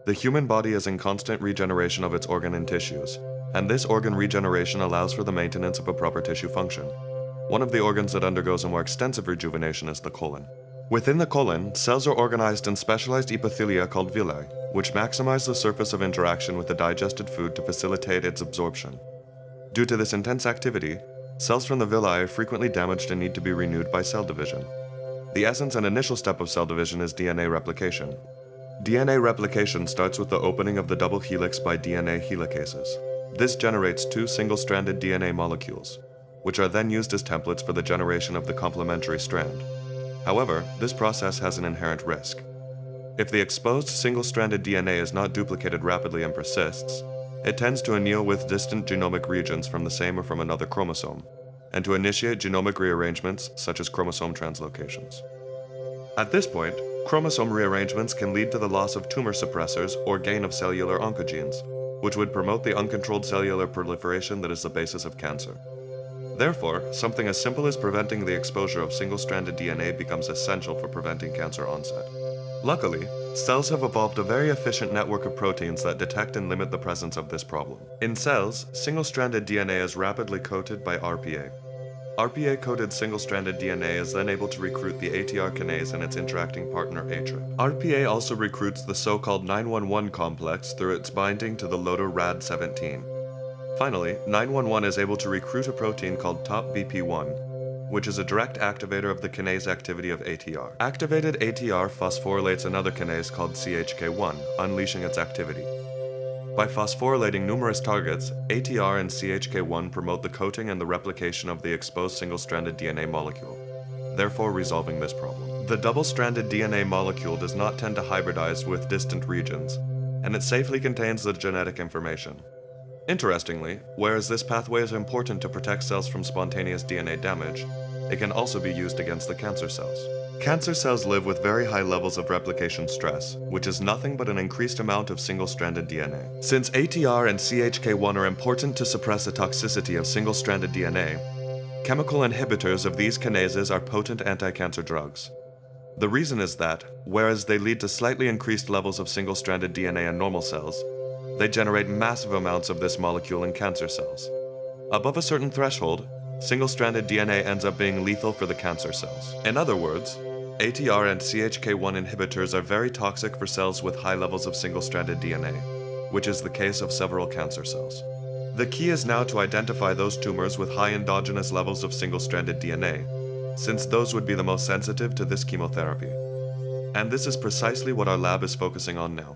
The human body is in constant regeneration of its organ and tissues, and this organ regeneration allows for the maintenance of a proper tissue function. One of the organs that undergoes a more extensive rejuvenation is the colon. Within the colon, cells are organized in specialized epithelia called villi, which maximize the surface of interaction with the digested food to facilitate its absorption. Due to this intense activity, cells from the villi are frequently damaged and need to be renewed by cell division. The essence and initial step of cell division is DNA replication. DNA replication starts with the opening of the double helix by DNA helicases. This generates two single-stranded DNA molecules, which are then used as templates for the generation of the complementary strand. However, this process has an inherent risk. If the exposed single-stranded DNA is not duplicated rapidly and persists, it tends to anneal with distant genomic regions from the same or from another chromosome, and to initiate genomic rearrangements such as chromosome translocations. At this point, chromosome rearrangements can lead to the loss of tumor suppressors or gain of cellular oncogenes, which would promote the uncontrolled cellular proliferation that is the basis of cancer. Therefore, something as simple as preventing the exposure of single-stranded DNA becomes essential for preventing cancer onset. Luckily, cells have evolved a very efficient network of proteins that detect and limit the presence of this problem. In cells, single-stranded DNA is rapidly coated by RPA. RPA-coated single-stranded DNA is then able to recruit the ATR kinase and its interacting partner ATRIP. RPA also recruits the so-called 911 complex through its binding to the LOTR-RAD17. Finally, 911 is able to recruit a protein called TOP-BP1, which is a direct activator of the kinase activity of ATR. Activated ATR phosphorylates another kinase called CHK1, unleashing its activity. By phosphorylating numerous targets, ATR and CHK1 promote the coating and the replication of the exposed single-stranded DNA molecule, therefore resolving this problem. The double-stranded DNA molecule does not tend to hybridize with distant regions, and it safely contains the genetic information. Interestingly, whereas this pathway is important to protect cells from spontaneous DNA damage, it can also be used against the cancer cells. Cancer cells live with very high levels of replication stress, which is nothing but an increased amount of single-stranded DNA. Since ATR and CHK1 are important to suppress the toxicity of single-stranded DNA, chemical inhibitors of these kinases are potent anti-cancer drugs. The reason is that, whereas they lead to slightly increased levels of single-stranded DNA in normal cells, they generate massive amounts of this molecule in cancer cells. Above a certain threshold, single-stranded DNA ends up being lethal for the cancer cells. In other words, ATR and CHK1 inhibitors are very toxic for cells with high levels of single-stranded DNA, which is the case of several cancer cells. The key is now to identify those tumors with high endogenous levels of single-stranded DNA, since those would be the most sensitive to this chemotherapy. And this is precisely what our lab is focusing on now.